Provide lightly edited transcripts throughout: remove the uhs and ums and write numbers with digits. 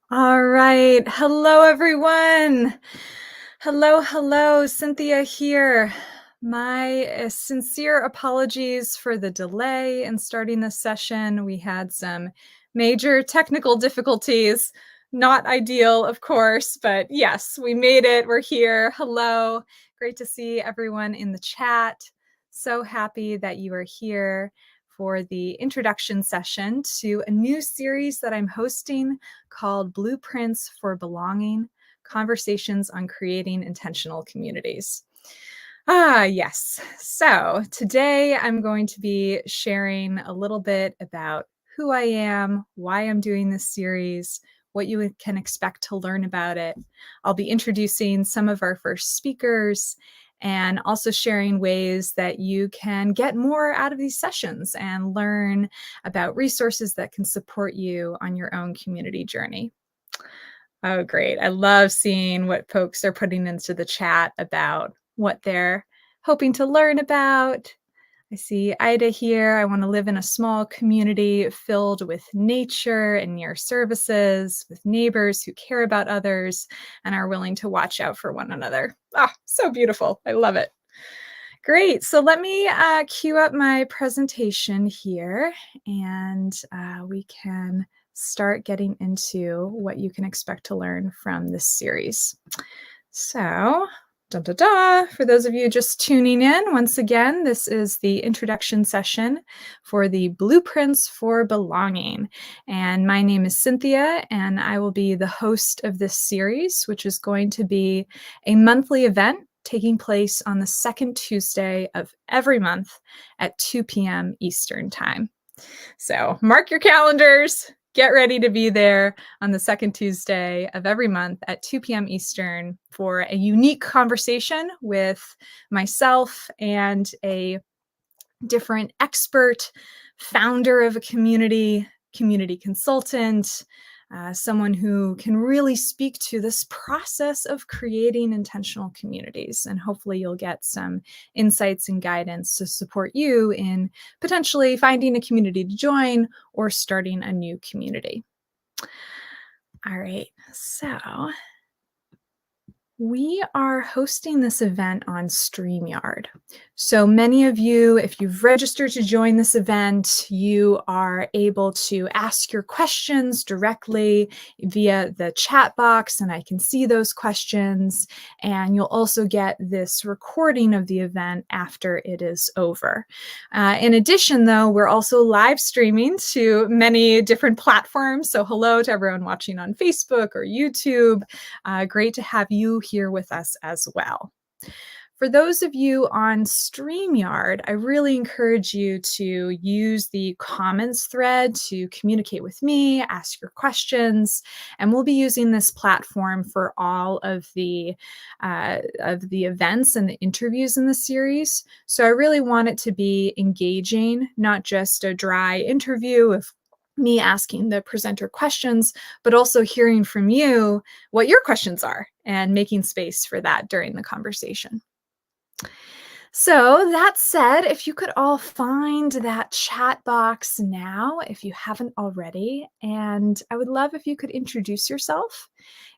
All right. Hello, everyone. Hello. Cynthia here. My sincere apologies for the delay in starting this session. We had some major technical difficulties. Not ideal, of course, but yes, we made it. We're here. Hello. Great to see everyone in the chat. So happy that you are here for the introduction session to a new series that I'm hosting called Blueprints for Belonging: Conversations on Creating Intentional Communities. Yes. So today I'm going to be sharing a little bit about who I am, why I'm doing this series, what you can expect to learn about it. I'll be introducing some of our first speakers and also sharing ways that you can get more out of these sessions and learn about resources that can support you on your own community journey. Oh, great. I love seeing what folks are putting into the chat about what they're hoping to learn about. I see Ida here. I want to live in a small community filled with nature and near services, with neighbors who care about others and are willing to watch out for one another. Ah, so beautiful. I love it. Great. So let me queue up my presentation here and we can start getting into what you can expect to learn from this series. So, for those of you just tuning in, once again, this is the introduction session for the Blueprints for Belonging. And my name is Cynthia, and I will be the host of this series, which is going to be a monthly event taking place on the second Tuesday of every month at 2 p.m. Eastern Time. So mark your calendars. Get ready to be there on the second Tuesday of every month at 2 p.m. Eastern for a unique conversation with myself and a different expert, founder of a community consultant, someone who can really speak to this process of creating intentional communities. And hopefully you'll get some insights and guidance to support you in potentially finding a community to join or starting a new community. All right, so we are hosting this event on StreamYard. So many of you, if you've registered to join this event, you are able to ask your questions directly via the chat box, and I can see those questions. And you'll also get this recording of the event after it is over. In addition, though, we're also live streaming to many different platforms. So hello to everyone watching on Facebook or YouTube. Great to have you here with us as well. For those of you on StreamYard, I really encourage you to use the comments thread to communicate with me, ask your questions, and we'll be using this platform for all of the events and the interviews in the series. So I really want it to be engaging, not just a dry interview of me asking the presenter questions, but also hearing from you what your questions are and making space for that during the conversation. So that said, if you could all find that chat box now, if you haven't already, and I would love if you could introduce yourself,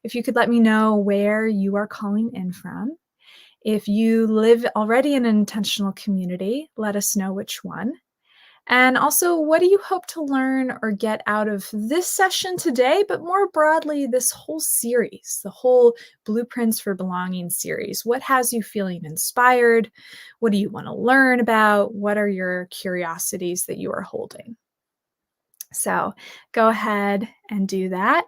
if you could let me know where you are calling in from. If you live already in an intentional community, let us know which one. And also, what do you hope to learn or get out of this session today, but more broadly, this whole series, the whole Blueprints for Belonging series? What has you feeling inspired? What do you want to learn about? What are your curiosities that you are holding? So go ahead and do that.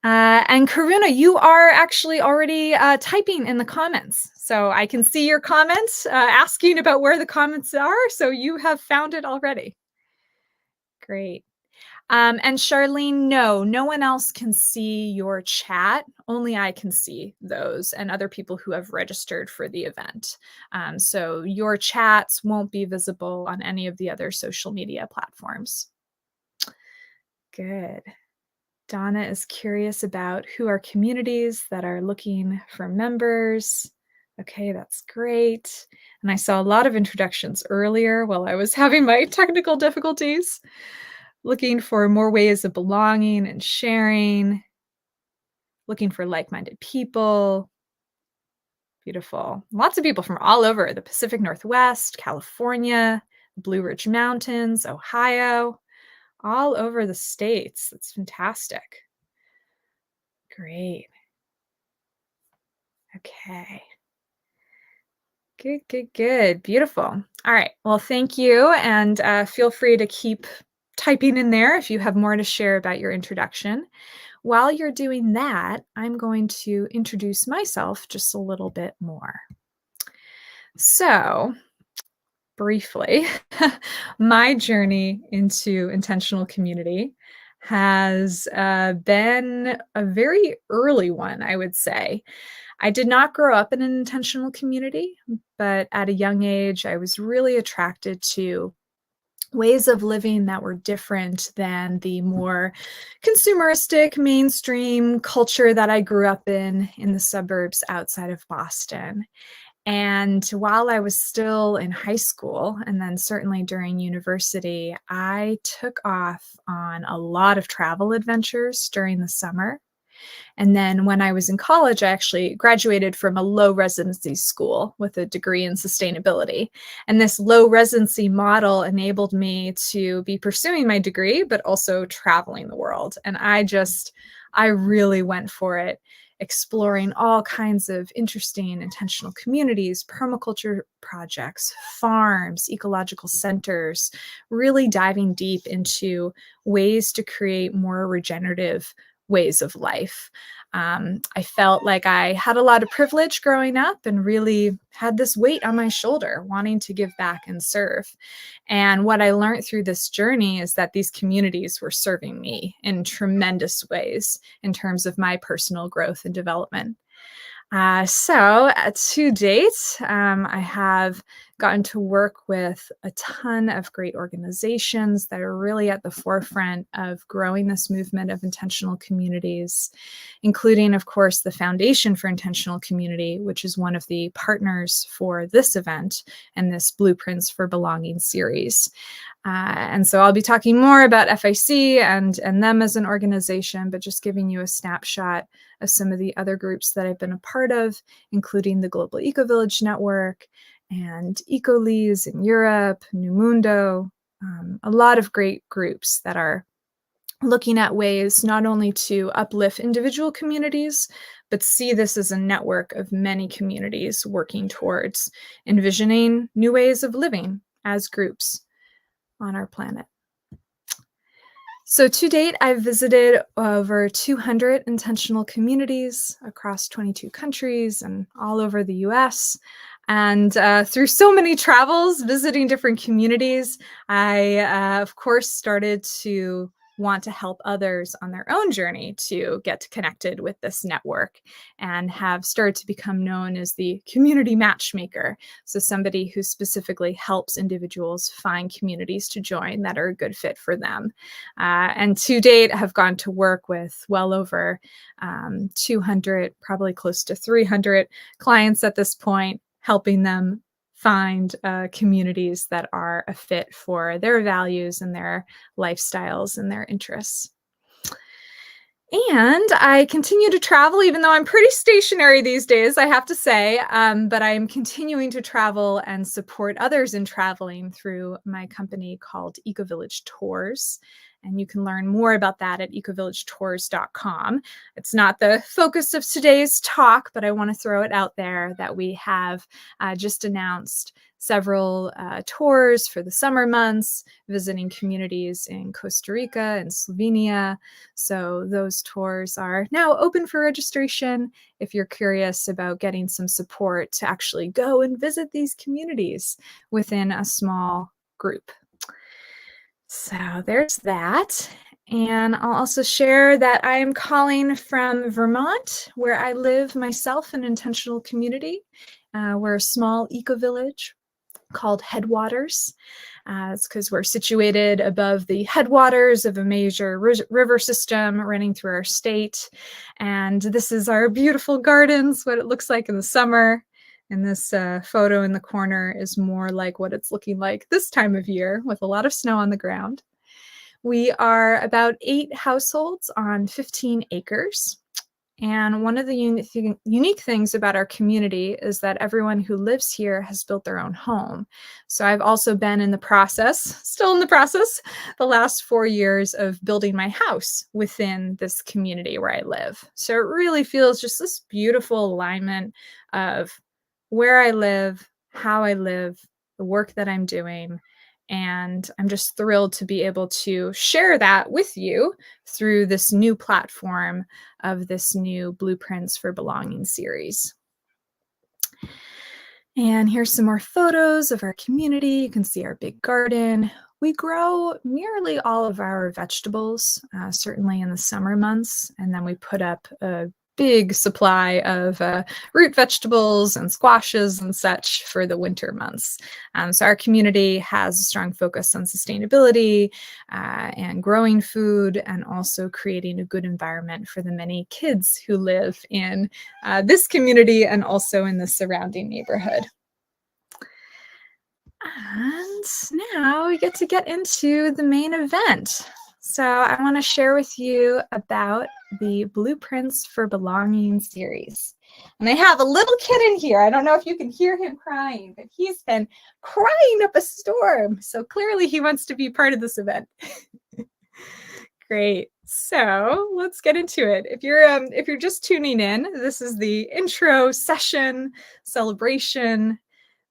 And Karuna, you are actually already typing in the comments. So I can see your comments asking about where the comments are. So you have found it already. Great. And Charlene, no one else can see your chat. Only I can see those and other people who have registered for the event. So your chats won't be visible on any of the other social media platforms. Good. Donna is curious about who are communities that are looking for members. Okay, that's great. And I saw a lot of introductions earlier while I was having my technical difficulties, looking for more ways of belonging and sharing. looking for like-minded people. Beautiful. Lots of people from all over the Pacific Northwest, California, Blue Ridge Mountains, Ohio, all over the states. That's fantastic. Great. Okay. Good, good, good. Beautiful. All right. Well, thank you. And feel free to keep typing in there if you have more to share about your introduction. While you're doing that, I'm going to introduce myself just a little bit more. So, briefly, my journey into intentional community has been a very early one, I would say. I did not grow up in an intentional community, but at a young age, I was really attracted to ways of living that were different than the more consumeristic mainstream culture that I grew up in the suburbs outside of Boston. And while I was still in high school, and then certainly during university, I took off on a lot of travel adventures during the summer. And then when I was in college, I actually graduated from a low residency school with a degree in sustainability. And this low residency model enabled me to be pursuing my degree, but also traveling the world. And I really went for it, exploring all kinds of interesting intentional communities, permaculture projects, farms, ecological centers, really diving deep into ways to create more regenerative ways of life. I felt like I had a lot of privilege growing up and really had this weight on my shoulder, wanting to give back and serve. And what I learned through this journey is that these communities were serving me in tremendous ways in terms of my personal growth and development. To date, I have gotten to work with a ton of great organizations that are really at the forefront of growing this movement of intentional communities, including, of course, the Foundation for Intentional Community, which is one of the partners for this event and this Blueprints for Belonging series. And so I'll be talking more about FIC and them as an organization, but just giving you a snapshot of some of the other groups that I've been a part of, including the Global Eco Village Network and EcoLease in Europe, New Mundo, a lot of great groups that are looking at ways not only to uplift individual communities, but see this as a network of many communities working towards envisioning new ways of living as groups on our planet. So to date, I've visited over 200 intentional communities across 22 countries and all over the US. And through so many travels, visiting different communities, I, of course, started to want to help others on their own journey to get connected with this network and have started to become known as the community matchmaker. So somebody who specifically helps individuals find communities to join that are a good fit for them. And to date, have gone to work with well over 200, probably close to 300 clients at this point, helping them find communities that are a fit for their values and their lifestyles and their interests. And I continue to travel, even though I'm pretty stationary these days, I have to say, but I'm continuing to travel and support others in traveling through my company called Eco Village Tours. And you can learn more about that at ecovillagetours.com. It's not the focus of today's talk, but I want to throw it out there that we have just announced several tours for the summer months, visiting communities in Costa Rica and Slovenia. So those tours are now open for registration if you're curious about getting some support to actually go and visit these communities within a small group. So there's that. And I'll also share that I am calling from Vermont, where I live myself in an intentional community. We're a small eco-village called Headwaters. It's because we're situated above the headwaters of a major river system running through our state. And this is our beautiful gardens, what it looks like in the summer. And this photo in the corner is more like what it's looking like this time of year with a lot of snow on the ground. We are about 8 households on 15 acres. And one of the unique things about our community is that everyone who lives here has built their own home. So I've also been still in the process, the last 4 years of building my house within this community where I live. So it really feels just this beautiful alignment of where I live, how I live, the work that I'm doing. And I'm just thrilled to be able to share that with you through this new platform of this new Blueprints for Belonging series. And here's some more photos of our community. You can see our big garden. We grow nearly all of our vegetables, certainly in the summer months, and then we put up a big supply of root vegetables and squashes and such for the winter months. So our community has a strong focus on sustainability and growing food, and also creating a good environment for the many kids who live in this community and also in the surrounding neighborhood. And now we get into the main event. So I want to share with you about the Blueprints for Belonging series. And I have a little kid in here. I don't know if you can hear him crying, but he's been crying up a storm. So clearly he wants to be part of this event. Great. So let's get into it. If you're just tuning in, this is the intro session celebration,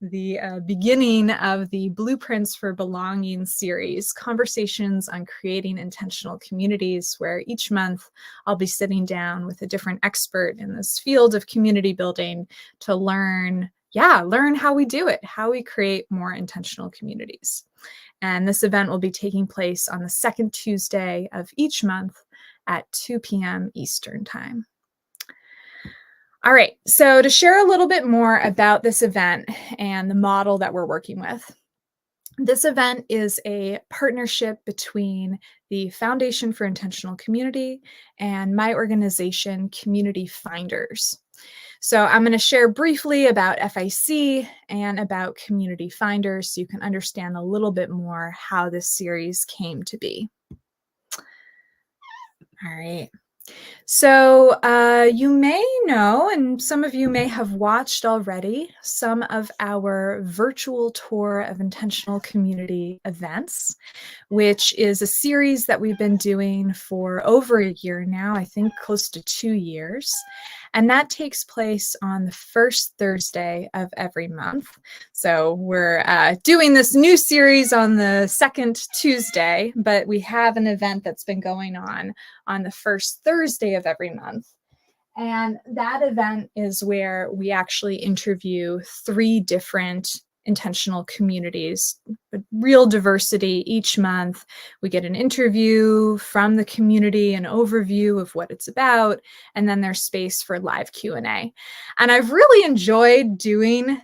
the beginning of the Blueprints for Belonging series, conversations on creating intentional communities, where each month I'll be sitting down with a different expert in this field of community building to learn how we do it, how we create more intentional communities. And this event will be taking place on the second Tuesday of each month at 2 p.m. Eastern Time. All right, so to share a little bit more about this event and the model that we're working with. This event is a partnership between the Foundation for Intentional Community and my organization, Community Finders. So I'm going to share briefly about FIC and about Community Finders so you can understand a little bit more how this series came to be. All right. So you may know, and some of you may have watched already, some of our virtual tour of intentional community events, which is a series that we've been doing for over a year now, I think close to 2 years. And that takes place on the first Thursday of every month. So we're doing this new series on the second Tuesday, but we have an event that's been going on the first Thursday of every month. And that event is where we actually interview 3 different intentional communities with real diversity each month. We get an interview from the community, an overview of what it's about, and then there's space for live Q&A. And I've really enjoyed doing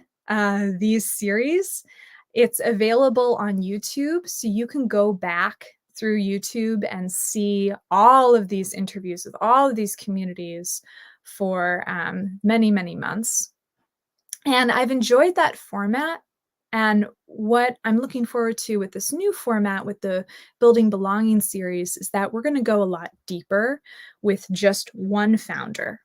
these series. It's available on YouTube, so you can go back through YouTube and see all of these interviews with all of these communities for many, many months. And I've enjoyed that format. And what I'm looking forward to with this new format, with the Building Belonging series, is that we're going to go a lot deeper with just one founder,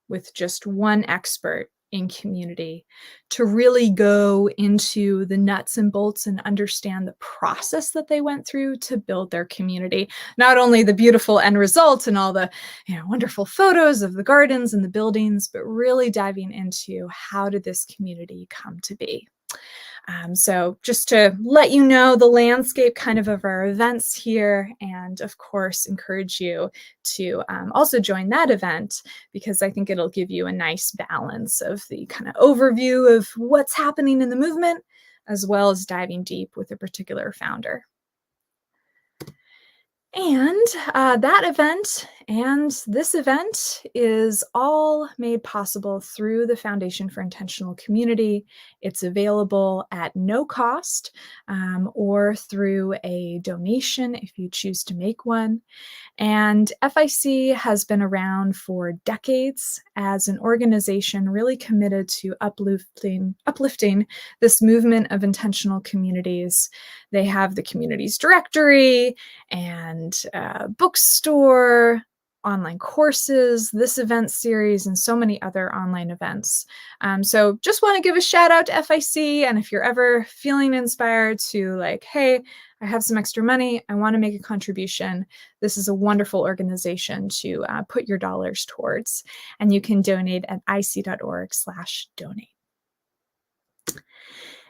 with just one expert in community, to really go into the nuts and bolts and understand the process that they went through to build their community. Not only the beautiful end result and all the wonderful photos of the gardens and the buildings, but really diving into how did this community come to be. So just to let you know the landscape kind of our events here, and of course encourage you to also join that event, because I think it'll give you a nice balance of the kind of overview of what's happening in the movement, as well as diving deep with a particular founder. And that event and this event is all made possible through the Foundation for Intentional Community. It's available at no cost or through a donation if you choose to make one. And FIC has been around for decades as an organization really committed to uplifting this movement of intentional communities. They have the communities directory and bookstore, online courses, this event series, and so many other online events. So just want to give a shout out to FIC. And if you're ever feeling inspired to like, hey, I have some extra money, I want to make a contribution, this is a wonderful organization to put your dollars towards. And you can donate at ic.org/donate.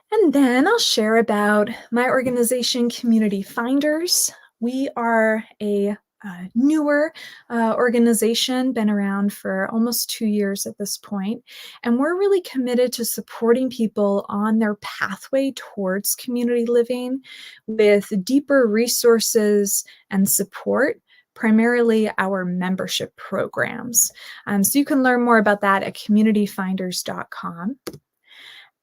And then I'll share about my organization, Community Finders. We are a newer organization, been around for almost 2 years at this point, and we're really committed to supporting people on their pathway towards community living with deeper resources and support, primarily our membership programs. So you can learn more about that at communityfinders.com.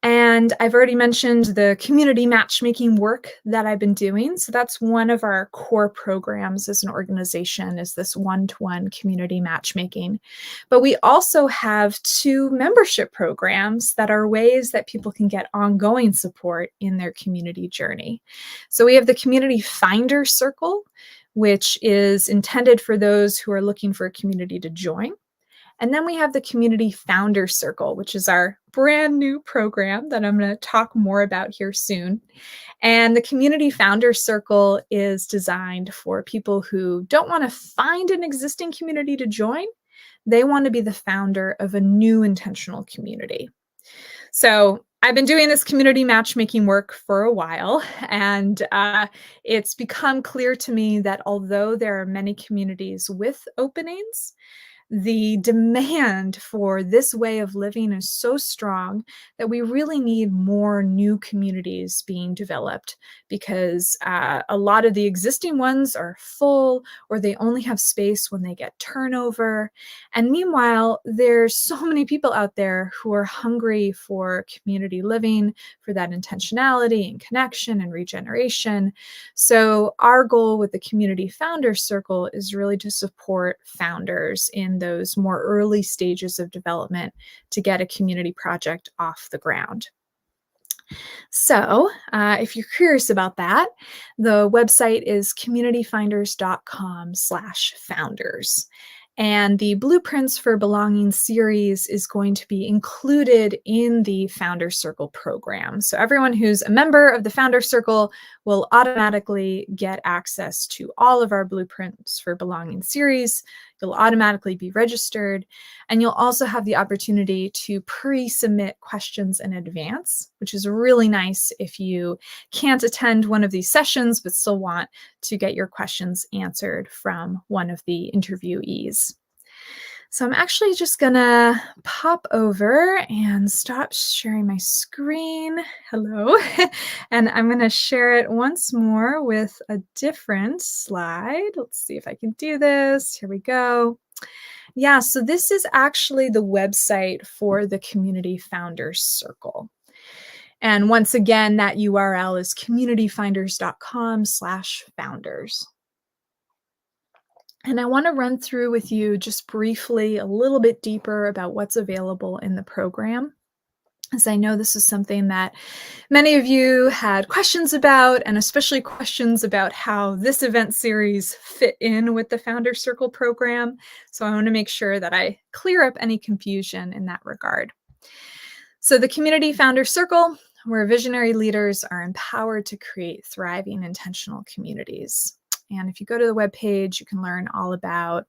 And I've already mentioned the community matchmaking work that I've been doing. So that's one of our core programs as an organization, is this one-to-one community matchmaking. But we also have 2 membership programs that are ways that people can get ongoing support in their community journey. So we have the Community Finder Circle, which is intended for those who are looking for a community to join. And then we have the Community Founder Circle, which is our brand new program that I'm going to talk more about here soon. And the Community Founder Circle is designed for people who don't want to find an existing community to join. They want to be the founder of a new intentional community. So I've been doing this community matchmaking work for a while, and it's become clear to me that although there are many communities with openings, the demand for this way of living is so strong that we really need more new communities being developed, because a lot of the existing ones are full, or they only have space when they get turnover. And meanwhile, there's so many people out there who are hungry for community living, for that intentionality and connection and regeneration. So our goal with the Community Founder Circle is really to support founders in those more early stages of development to get a community project off the ground. So if you're curious about that, the website is communityfinders.com/founders. And the Blueprints for Belonging series is going to be included in the Founder Circle program. So everyone who's a member of the Founder Circle will automatically get access to all of our Blueprints for Belonging series. You'll automatically be registered, and you'll also have the opportunity to pre-submit questions in advance, which is really nice if you can't attend one of these sessions but still want to get your questions answered from one of the interviewees. So I'm actually just gonna pop over and stop sharing my screen. Hello. And I'm gonna share it once more with a different slide. Let's see if I can do this. Here we go. Yeah, so this is actually the website for the Community Founders Circle. And once again, that URL is communityfinders.com/founders. And I want to run through with you just briefly a little bit deeper about what's available in the program, as I know this is something that many of you had questions about, and especially questions about how this event series fit in with the Founder Circle program. So I want to make sure that I clear up any confusion in that regard. So the Community Founder Circle, where visionary leaders are empowered to create thriving, intentional communities. And if you go to the webpage, you can learn all about,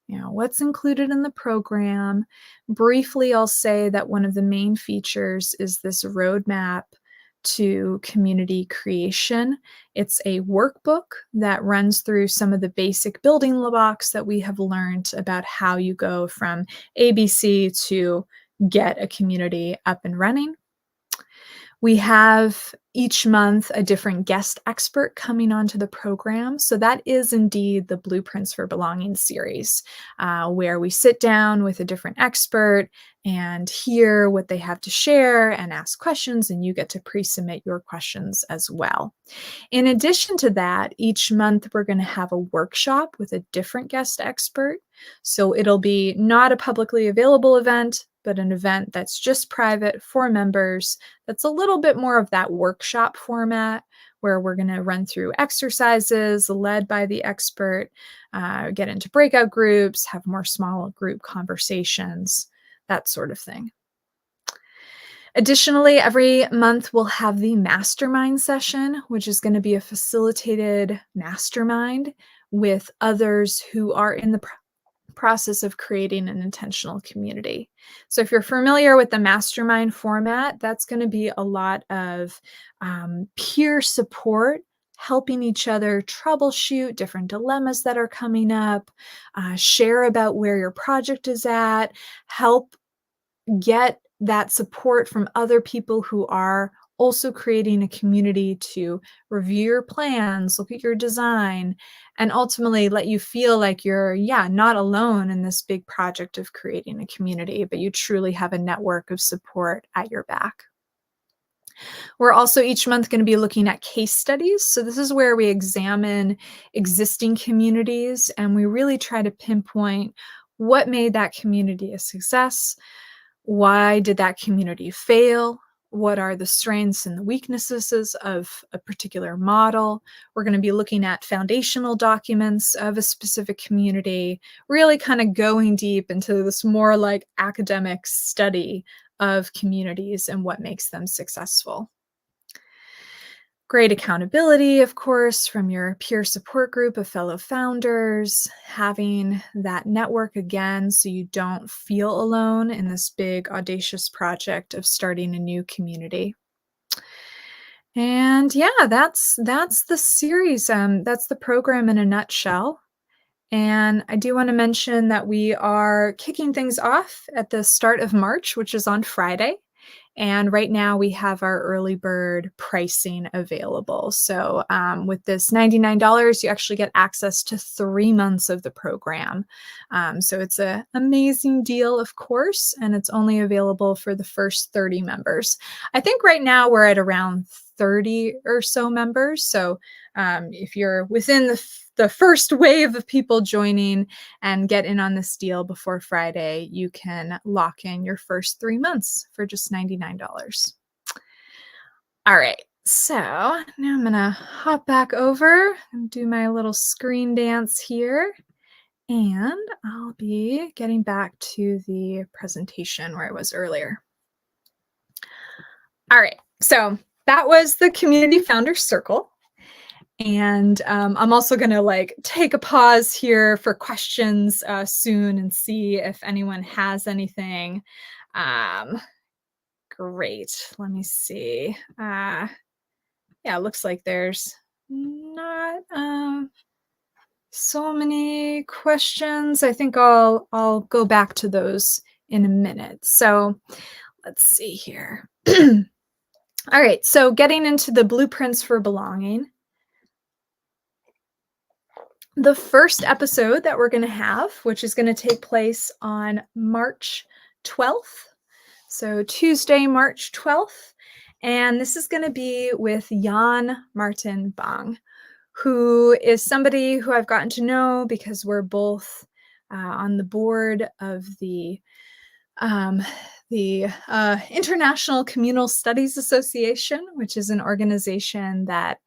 what's included in the program. Briefly, I'll say that one of the main features is this roadmap to community creation. It's a workbook that runs through some of the basic building blocks that we have learned about how you go from ABC to get a community up and running. We have each month a different guest expert coming onto the program. So that is indeed the Blueprints for Belonging series, where we sit down with a different expert and hear what they have to share and ask questions, and you get to pre-submit your questions as well. In addition to that, each month we're going to have a workshop with a different guest expert. So it'll be not a publicly available event, but an event that's just private for members, that's a little bit more of that workshop format, where we're going to run through exercises led by the expert, get into breakout groups, have more small group conversations, that sort of thing. Additionally, every month we'll have the mastermind session, which is going to be a facilitated mastermind with others who are in the process of creating an intentional community. So if you're familiar with the mastermind format, that's going to be a lot of peer support, helping each other troubleshoot different dilemmas that are coming up, share about where your project is at, help get that support from other people who are also creating a community to review your plans, look at your design, and ultimately let you feel like you're, not alone in this big project of creating a community, but you truly have a network of support at your back. We're also each month going to be looking at case studies. So this is where we examine existing communities and we really try to pinpoint what made that community a success. Why did that community fail? What are the strengths and the weaknesses of a particular model? We're going to be looking at foundational documents of a specific community, really kind of going deep into this more like academic study of communities and what makes them successful. Great accountability, of course, from your peer support group of fellow founders, having that network again so you don't feel alone in this big, audacious project of starting a new community. And that's the series. That's the program in a nutshell. And I do want to mention that we are kicking things off at the start of March, which is on Friday. And right now we have our early bird pricing available. So with this $99, you actually get access to 3 months of the program. So it's an amazing deal, of course, and it's only available for the first 30 members. I think right now we're at around 30 or so members. So if you're within the first wave of people joining and get in on this deal before Friday, you can lock in your first 3 months for just $99. All right, so now I'm gonna hop back over and do my little screen dance here, and I'll be getting back to the presentation where I was earlier. All right, so that was the Community Founders Circle. And I'm also going to take a pause here for questions soon and see if anyone has anything. Great. Let me see. It looks like there's not so many questions. I think I'll go back to those in a minute. So let's see here. All right. So getting into the blueprints for belonging. The first episode that we're going to have, which is going to take place on March 12th, so Tuesday, March 12th, and this is going to be with Jan Martin Bang, who is somebody who I've gotten to know because we're both on the board of the International Communal Studies Association, which is an organization that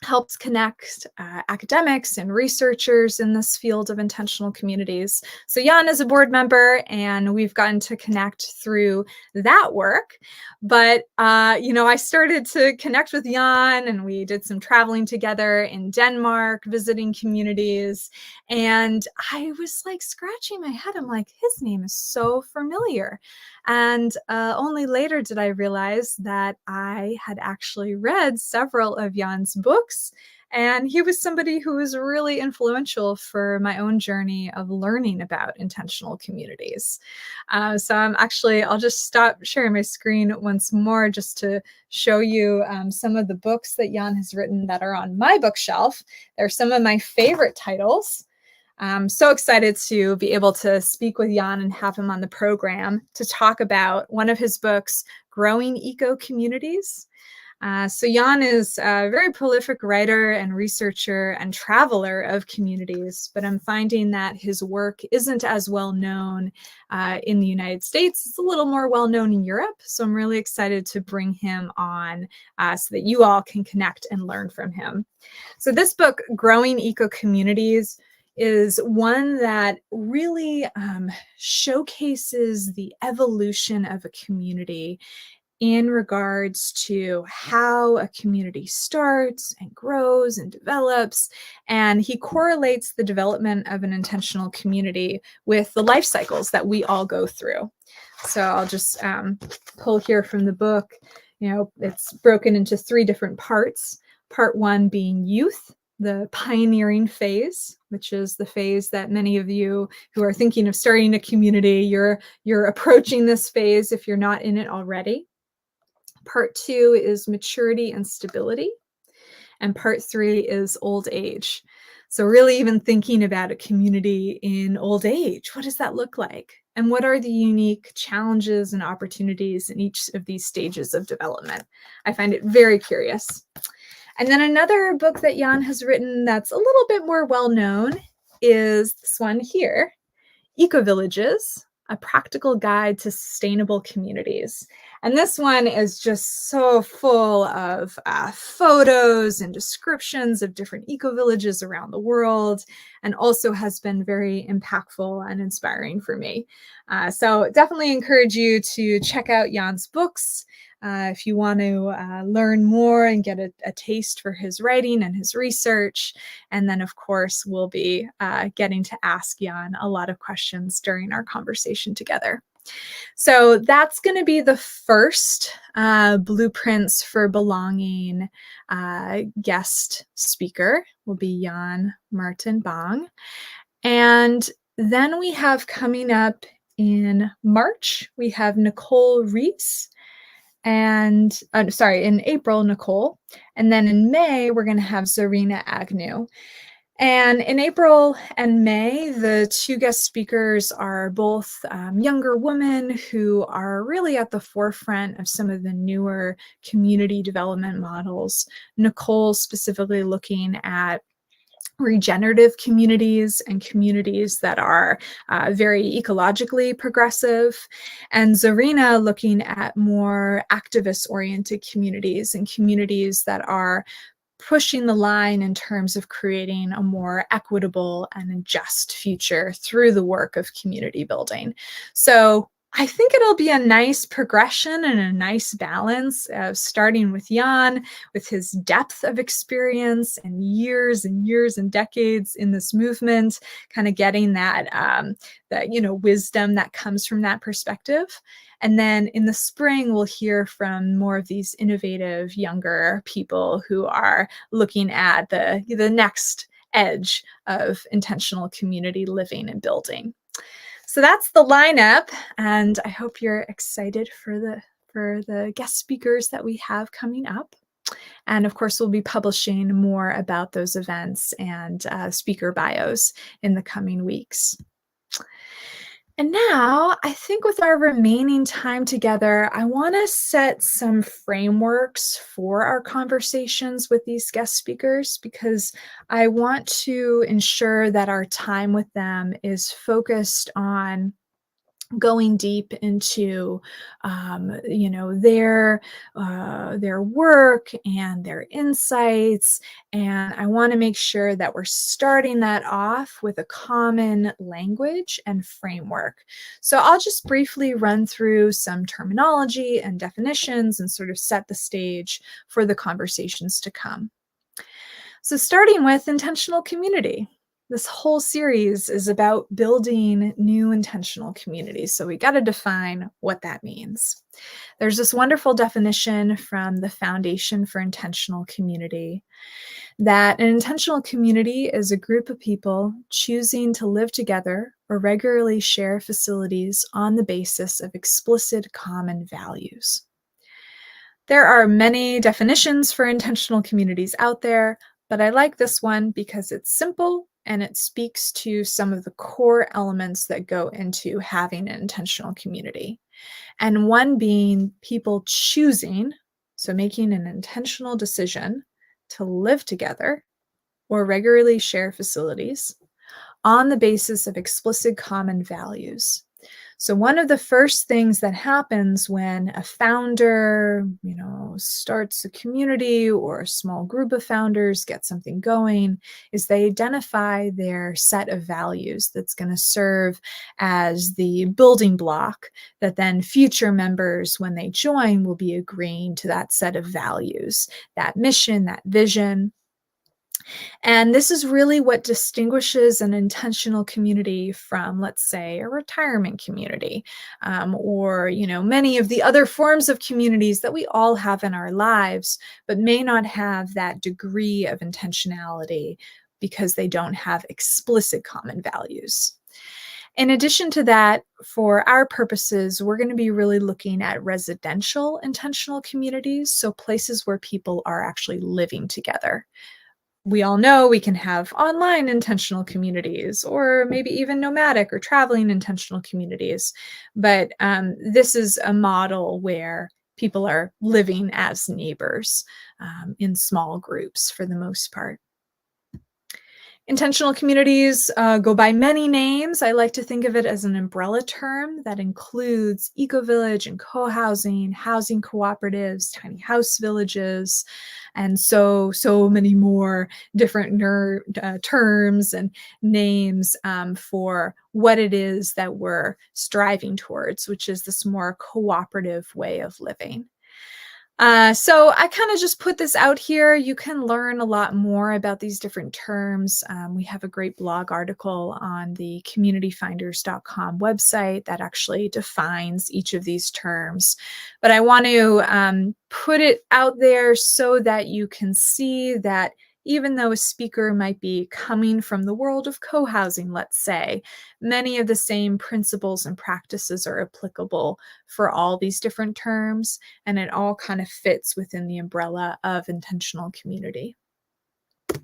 helps connect academics and researchers in this field of intentional communities. So Jan is a board member and we've gotten to connect through that work. But, I started to connect with Jan and we did some traveling together in Denmark, visiting communities. And I was scratching my head. I'm like, his name is so familiar. And only later did I realize that I had actually read several of Jan's books, and he was somebody who was really influential for my own journey of learning about intentional communities. So I'll just stop sharing my screen once more just to show you some of the books that Jan has written that are on my bookshelf. They're some of my favorite titles. I'm so excited to be able to speak with Jan and have him on the program to talk about one of his books, Growing Eco Communities. So Jan is a very prolific writer and researcher and traveler of communities, but I'm finding that his work isn't as well known in the United States. It's a little more well known in Europe. So I'm really excited to bring him on so that you all can connect and learn from him. So this book, Growing Eco Communities, is one that really showcases the evolution of a community in regards to how a community starts and grows and develops. And he correlates the development of an intentional community with the life cycles that we all go through. So I'll just pull here from the book. It's broken into 3 different parts. Part 1 being youth, the pioneering phase, which is the phase that many of you who are thinking of starting a community, you're approaching this phase if you're not in it already. Part 2 is maturity and stability. And part 3 is old age. So really even thinking about a community in old age, what does that look like? And what are the unique challenges and opportunities in each of these stages of development? I find it very curious. And then another book that Jan has written that's a little bit more well-known is this one here, Eco Villages, a practical guide to sustainable communities. And this one is just so full of photos and descriptions of different eco-villages around the world, and also has been very impactful and inspiring for me. So definitely encourage you to check out Jan's books. If you want to learn more and get a taste for his writing and his research. And then, of course, we'll be getting to ask Jan a lot of questions during our conversation together. So that's going to be the first Blueprints for Belonging guest speaker, will be Jan Martin Bang. And then we have coming up in March, we have Nicole Reese. And in April, Nicole. And then in May, we're going to have Zarina Agnew. And in April and May, the 2 guest speakers are both younger women who are really at the forefront of some of the newer community development models. Nicole specifically looking at regenerative communities and communities that are very ecologically progressive, and Zarina looking at more activist-oriented communities and communities that are pushing the line in terms of creating a more equitable and just future through the work of community building. So I think it'll be a nice progression and a nice balance of starting with Jan, with his depth of experience and years and decades in this movement, kind of getting that, wisdom that comes from that perspective. And then in the spring, we'll hear from more of these innovative younger people who are looking at the next edge of intentional community living and building. So that's the lineup, and I hope you're excited for the guest speakers that we have coming up. And of course, we'll be publishing more about those events and speaker bios in the coming weeks. And now, I think with our remaining time together, I want to set some frameworks for our conversations with these guest speakers, because I want to ensure that our time with them is focused on going deep into their work and their insights. And I want to make sure that we're starting that off with a common language and framework. So I'll just briefly run through some terminology and definitions and sort of set the stage for the conversations to come. So starting with intentional community. This whole series is about building new intentional communities. So we got to define what that means. There's this wonderful definition from the Foundation for Intentional Community that an intentional community is a group of people choosing to live together or regularly share facilities on the basis of explicit common values. There are many definitions for intentional communities out there, but I like this one because it's simple and it speaks to some of the core elements that go into having an intentional community. And one being people choosing So making an intentional decision to live together or regularly share facilities on the basis of explicit common values. So one of the first things that happens when a founder, starts a community or a small group of founders get something going is they identify their set of values that's going to serve as the building block that then future members, when they join, will be agreeing to that set of values, that mission, that vision. And this is really what distinguishes an intentional community from, let's say, a retirement community, or many of the other forms of communities that we all have in our lives, but may not have that degree of intentionality because they don't have explicit common values. In addition to that, for our purposes, we're going to be really looking at residential intentional communities, so places where people are actually living together. We all know we can have online intentional communities or maybe even nomadic or traveling intentional communities. But this is a model where people are living as neighbors in small groups for the most part. Intentional communities go by many names. I like to think of it as an umbrella term that includes eco-village and co-housing, housing cooperatives, tiny house villages, and so many more different terms and names for what it is that we're striving towards, which is this more cooperative way of living. So I kind of just put this out here. You can learn a lot more about these different terms. We have a great blog article on the communityfinders.com website that actually defines each of these terms. But I want to put it out there so that you can see that even though a speaker might be coming from the world of co-housing, let's say, many of the same principles and practices are applicable for all these different terms, and it all kind of fits within the umbrella of intentional community. All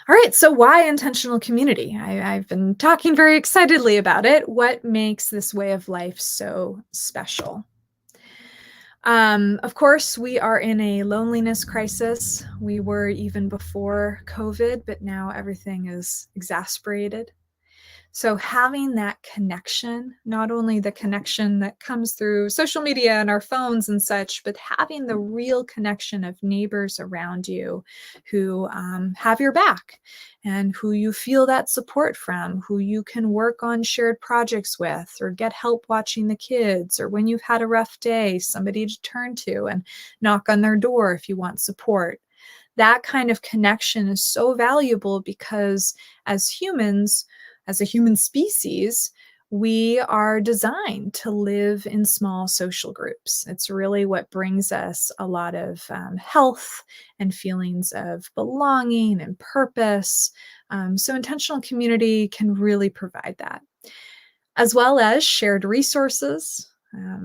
right, so why intentional community? I've been talking very excitedly about it. What makes this way of life so special? Of course, we are in a loneliness crisis. We were even before COVID, but now everything is exacerbated. So having that connection, not only the connection that comes through social media and our phones and such, but having the real connection of neighbors around you who have your back and who you feel that support from, who you can work on shared projects with or get help watching the kids, or when you've had a rough day, somebody to turn to and knock on their door if you want support. That kind of connection is so valuable because as humans, as a human species, we are designed to live in small social groups. It's really what brings us a lot of health and feelings of belonging and purpose. So intentional community can really provide that, as well as shared resources.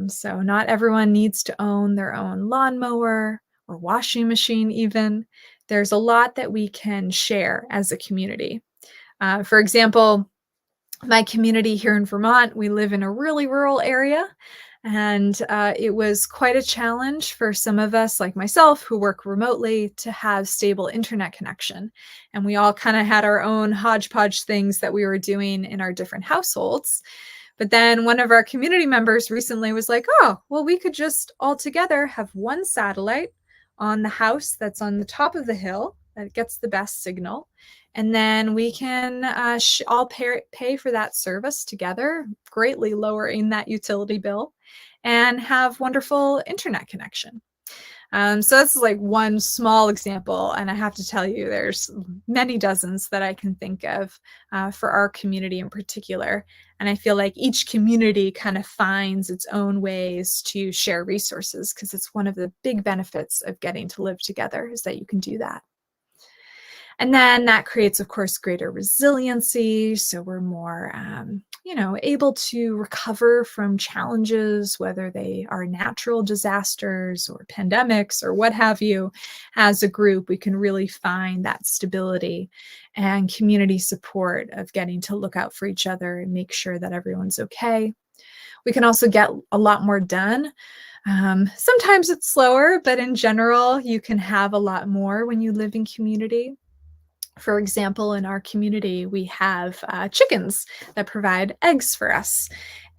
So not everyone needs to own their own lawnmower or washing machine even. There's a lot that we can share as a community. For example, my community here in Vermont, we live in a really rural area, and it was quite a challenge for some of us, like myself, who work remotely, to have stable internet connection. And we all kind of had our own hodgepodge things that we were doing in our different households. But then one of our community members recently was like, oh, well, we could just all together have one satellite on the house that's on the top of the hill that gets the best signal. And then we can all pay for that service together, greatly lowering that utility bill, and have wonderful internet connection. So that's like one small example. And I have to tell you, there's many dozens that I can think of for our community in particular. And I feel like each community kind of finds its own ways to share resources, because it's one of the big benefits of getting to live together is that you can do that. And then that creates, of course, greater resiliency. So we're more, able to recover from challenges, whether they are natural disasters or pandemics or what have you. As a group, we can really find that stability and community support of getting to look out for each other and make sure that everyone's okay. We can also get a lot more done Sometimes it's slower, but in general, you can have a lot more when you live in community. For example, in our community, we have chickens that provide eggs for us.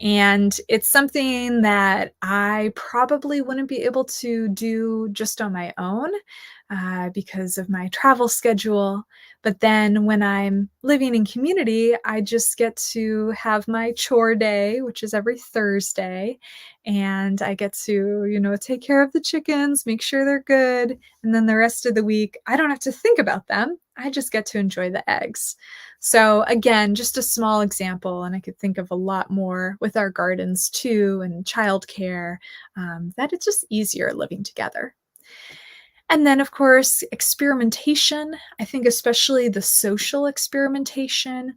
And it's something that I probably wouldn't be able to do just on my own because of my travel schedule. But then when I'm living in community, I just get to have my chore day, which is every Thursday. And I get to, take care of the chickens, make sure they're good. And then the rest of the week, I don't have to think about them. I just get to enjoy the eggs. So, again, just a small example, and I could think of a lot more with our gardens too and childcare, that it's just easier living together. And then, of course, experimentation. I think especially the social experimentation,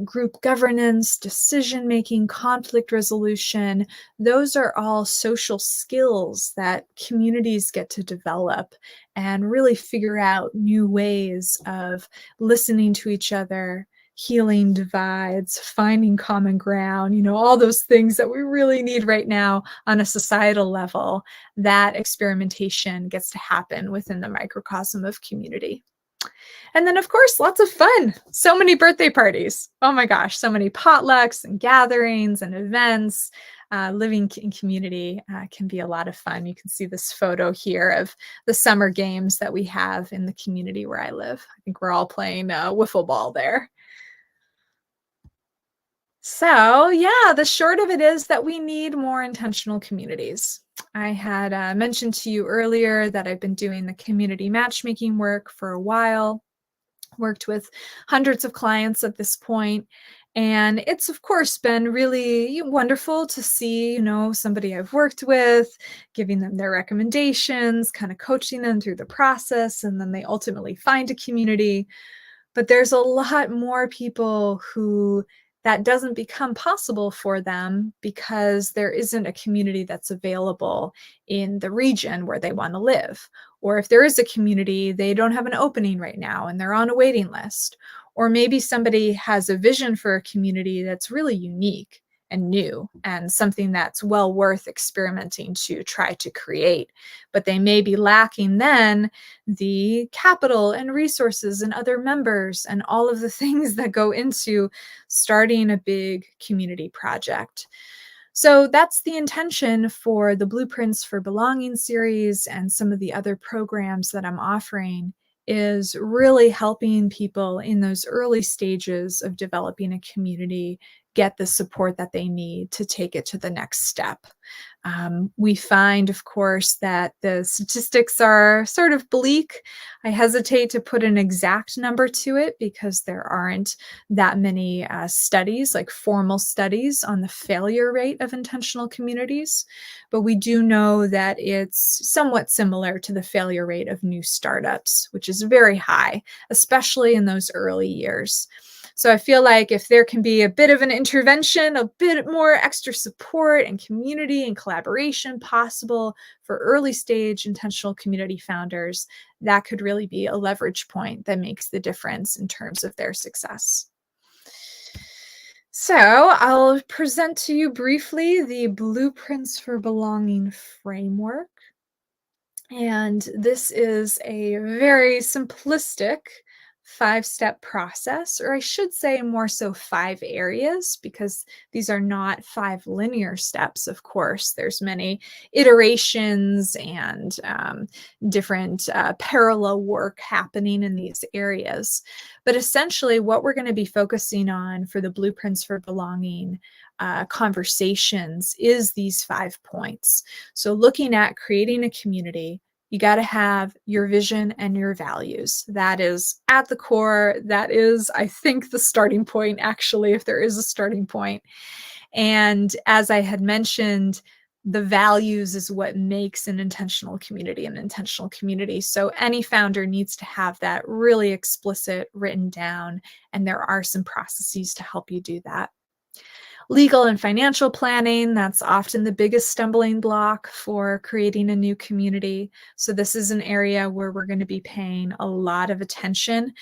group governance, decision making, conflict resolution, those are all social skills that communities get to develop and really figure out new ways of listening to each other, healing divides, finding common ground, all those things that we really need right now on a societal level. That experimentation gets to happen within the microcosm of community. And then, of course, lots of fun. So many birthday parties. Oh my gosh, so many potlucks and gatherings and events. Living in community can be a lot of fun. You can see this photo here of the summer games that we have in the community where I live. I think we're all playing wiffle ball there. So, yeah, the short of it is that we need more intentional communities. I had mentioned to you earlier that I've been doing the community matchmaking work for a while, worked with hundreds of clients at this point, and it's of course been really wonderful to see, somebody I've worked with, giving them their recommendations, kind of coaching them through the process, and then they ultimately find a community. But there's a lot more people who that doesn't become possible for them because there isn't a community that's available in the region where they want to live. Or if there is a community, they don't have an opening right now and they're on a waiting list. Or maybe somebody has a vision for a community that's really unique and new and something that's well worth experimenting to try to create. But they may be lacking then the capital and resources and other members and all of the things that go into starting a big community project. So that's the intention for the Blueprints for Belonging series and some of the other programs that I'm offering is really helping people in those early stages of developing a community get the support that they need to take it to the next step. We find, of course, that the statistics are sort of bleak. I hesitate to put an exact number to it because there aren't that many studies, like formal studies, on the failure rate of intentional communities. But we do know that it's somewhat similar to the failure rate of new startups, which is very high, especially in those early years. So I feel like if there can be a bit of an intervention, a bit more extra support and community and collaboration possible for early stage intentional community founders, that could really be a leverage point that makes the difference in terms of their success. So I'll present to you briefly the Blueprints for Belonging framework. And this is a very simplistic 5-step process, or I should say more so 5 areas, because these are not 5 linear steps, of course. There's many iterations and different parallel work happening in these areas. But essentially, what we're going to be focusing on for the Blueprints for Belonging conversations is these 5 points. So looking at creating a community, you got to have your vision and your values. That is at the core. That is, I think, the starting point, actually, if there is a starting point. And as I had mentioned, the values is what makes an intentional community an intentional community. So any founder needs to have that really explicit written down, and there are some processes to help you do that. Legal and financial planning, that's often the biggest stumbling block for creating a new community. So, this is an area where we're going to be paying a lot of attention,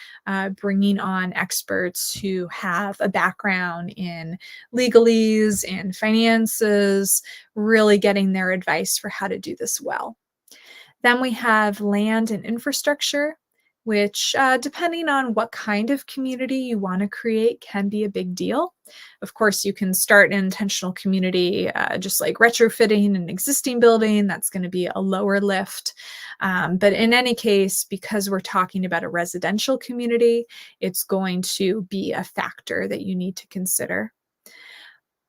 bringing on experts who have a background in legalese and finances, really getting their advice for how to do this well. Then we have land and infrastructure, which, depending on what kind of community you want to create, can be a big deal. Of course, you can start an intentional community just like retrofitting an existing building. That's going to be a lower lift. But in any case, because we're talking about a residential community, it's going to be a factor that you need to consider.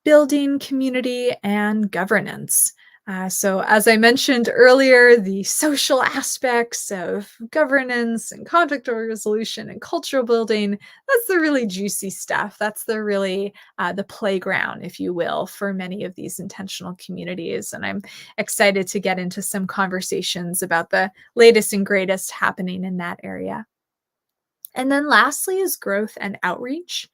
Building community and governance. So, as I mentioned earlier, the social aspects of governance and conflict resolution and cultural building, that's the really juicy stuff. That's the really the playground, if you will, for many of these intentional communities. And I'm excited to get into some conversations about the latest and greatest happening in that area. And then lastly is growth and outreach.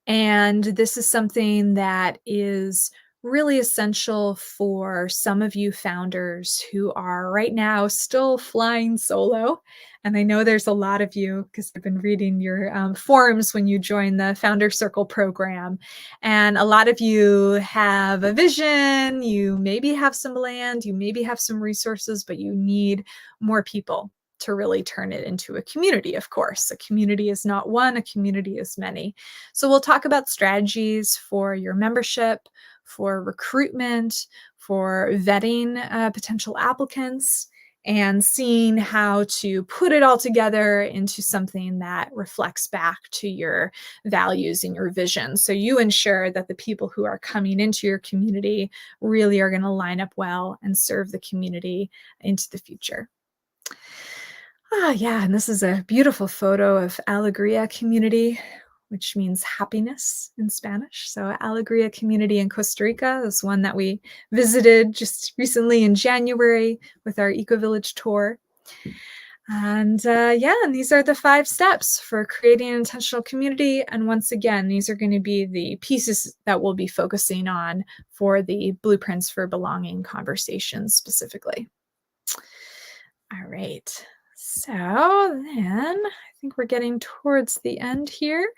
And this is something that is really essential for some of you founders who are right now still flying solo. And I know there's a lot of you because I've been reading your forums when you join the Founder Circle program. And a lot of you have a vision, you maybe have some land, you maybe have some resources, but you need more people to really turn it into a community, of course. A community is not one, a community is many. So we'll talk about strategies for your membership, for recruitment, for vetting potential applicants, and seeing how to put it all together into something that reflects back to your values and your vision. So you ensure that the people who are coming into your community really are going to line up well and serve the community into the future. Yeah, and this is a beautiful photo of Alegria community, which means happiness in Spanish. So Alegria community in Costa Rica is one that we visited just recently in January with our Eco Village tour. And and these are the 5 steps for creating an intentional community. And once again, these are going to be the pieces that we'll be focusing on for the Blueprints for Belonging conversations specifically. All right. So then I think we're getting towards the end here.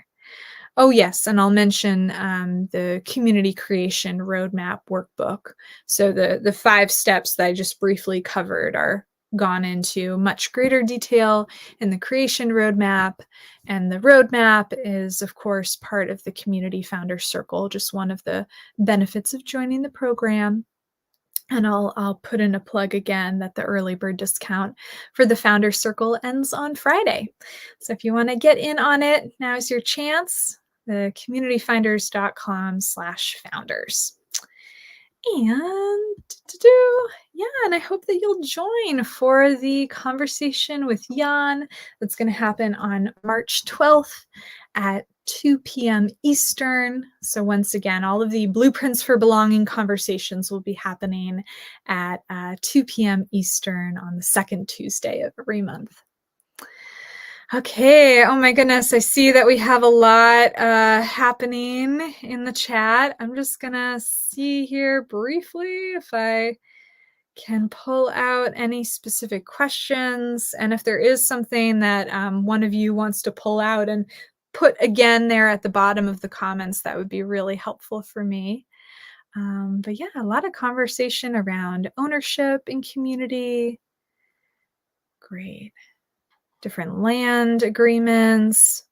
Oh, yes. And I'll mention the community creation roadmap workbook. So the 5 steps that I just briefly covered are gone into much greater detail in the creation roadmap. And the roadmap is, of course, part of the Community Founder Circle, just one of the benefits of joining the program. And I'll put in a plug again that the early bird discount for the Founder Circle ends on Friday. So if you want to get in on it, now's your chance. The communityfinders.com/founders. And and I hope that you'll join for the conversation with Jan that's going to happen on March 12th at 2 p.m. Eastern. So once again, all of the Blueprints for Belonging conversations will be happening at 2 p.m. Eastern on the second Tuesday of every month. Okay, oh my goodness, I see that we have a lot happening in the chat. I'm just gonna see here briefly if I can pull out any specific questions. And if there is something that one of you wants to pull out and put again there at the bottom of the comments, that would be really helpful for me. But yeah, a lot of conversation around ownership and community. Great. Different land agreements.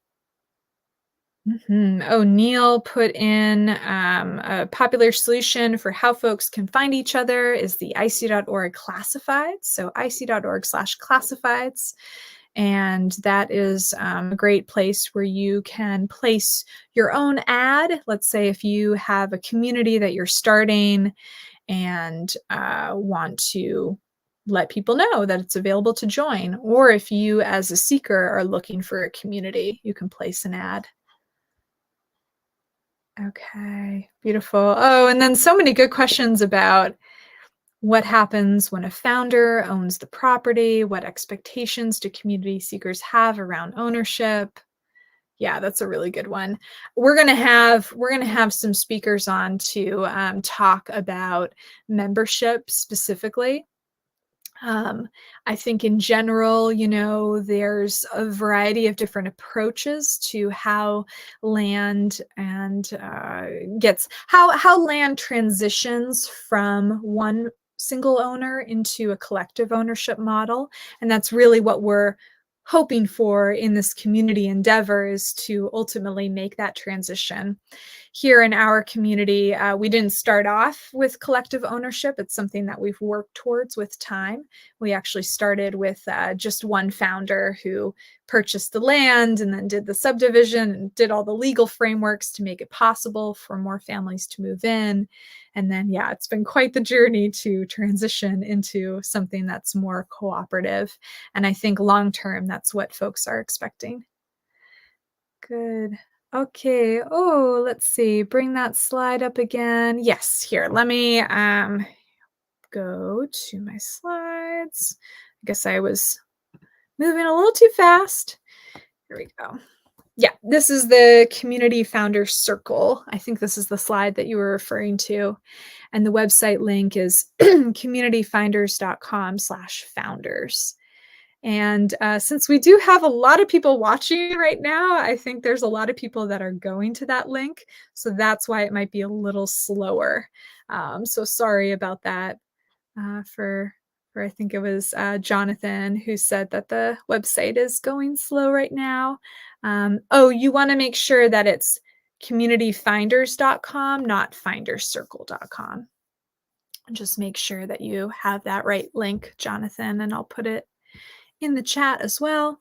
Oh, Neil put in a popular solution for how folks can find each other is the ic.org classifieds. So ic.org/classifieds. And that is a great place where you can place your own ad. Let's say if you have a community that you're starting and want to let people know that it's available to join, or if you as a seeker are looking for a community, you can place an ad. Okay, beautiful. Oh, and then so many good questions about what happens when a founder owns the property, what expectations do community seekers have around ownership? Yeah, that's a really good one. We're gonna have some speakers on to talk about membership specifically. Um, I think in general, there's a variety of different approaches to how land and gets how land transitions from one single owner into a collective ownership model, and that's really what we're hoping for in this community endeavor is to ultimately make that transition. Here in our community, we didn't start off with collective ownership. It's something that we've worked towards with time. We actually started with just one founder who purchased the land and then did the subdivision and did all the legal frameworks to make it possible for more families to move in. And then, yeah, it's been quite the journey to transition into something that's more cooperative. And I think long term, that's what folks are expecting. Good. Okay. Oh, let's see. Bring that slide up again. Yes, here. Let me go to my slides. I guess I was moving a little too fast. Here we go. Yeah, this is the Community Founders Circle. I think this is the slide that you were referring to. And the website link is communityfinders.com/founders. And since we do have a lot of people watching right now, I think there's a lot of people that are going to that link. So that's why it might be a little slower. So sorry about that for I think it was Jonathan who said that the website is going slow right now. Oh, you want to make sure that it's communityfinders.com, not finderscircle.com. Just make sure that you have that right link, Jonathan, and I'll put it in the chat as well.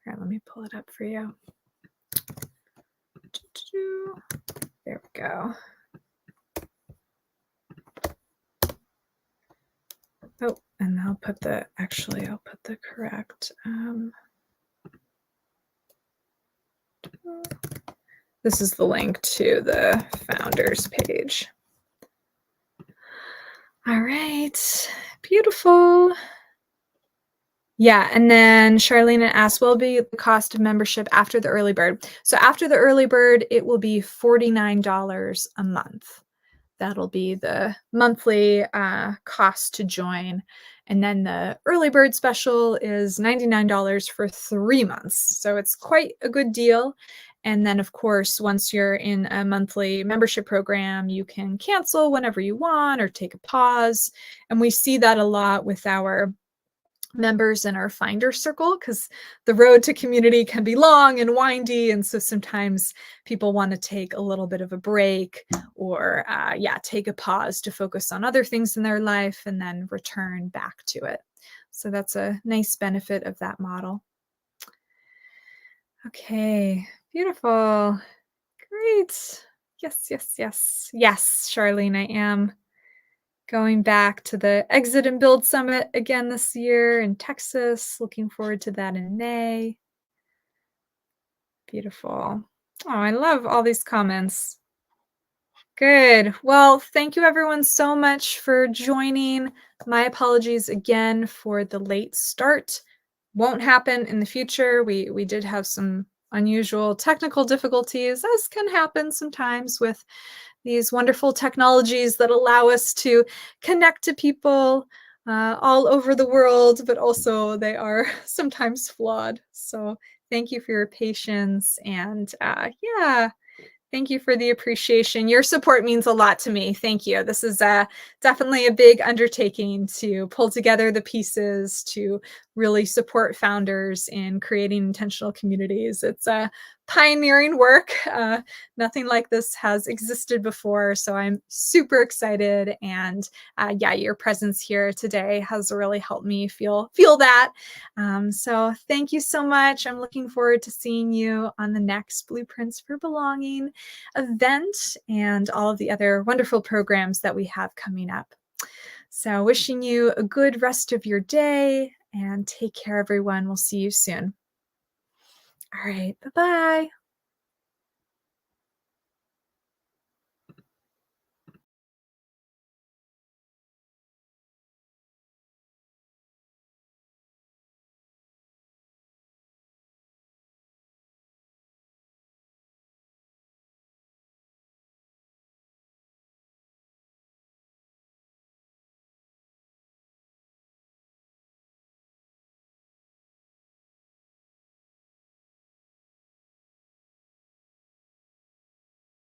Here, let me pull it up for you. There we go. Oh, and I'll put the correct. This is the link to the founders page. All right, beautiful. Yeah, and then Charlene asked, will be the cost of membership after the early bird? So after the early bird, it will be $49 a month. That'll be the monthly cost to join. And then the early bird special is $99 for 3 months. So it's quite a good deal. And then, of course, once you're in a monthly membership program, you can cancel whenever you want or take a pause. And we see that a lot with our members in our finder circle because the road to community can be long and windy, and so sometimes people want to take a little bit of a break or take a pause to focus on other things in their life and then return back to it. So that's a nice benefit of that model. Okay, beautiful. Great. Yes, Charlene, I am going back to the Exit and Build Summit again this year in Texas. Looking forward to that in May. Beautiful. Oh, I love all these comments. Good. Well, thank you everyone so much for joining. My apologies again for the late start. Won't happen in the future. We did have some unusual technical difficulties, as can happen sometimes with these wonderful technologies that allow us to connect to people all over the world, but also they are sometimes flawed. So thank you for your patience and thank you for the appreciation. Your support means a lot to me. Thank you. This is definitely a big undertaking to pull together the pieces to really support founders in creating intentional communities. It's pioneering work. Nothing like this has existed before, so I'm super excited. And your presence here today has really helped me feel that. So thank you so much. I'm looking forward to seeing you on the next Blueprints for Belonging event and all of the other wonderful programs that we have coming up. So wishing you a good rest of your day and take care, everyone. We'll see you soon. All right. Bye-bye.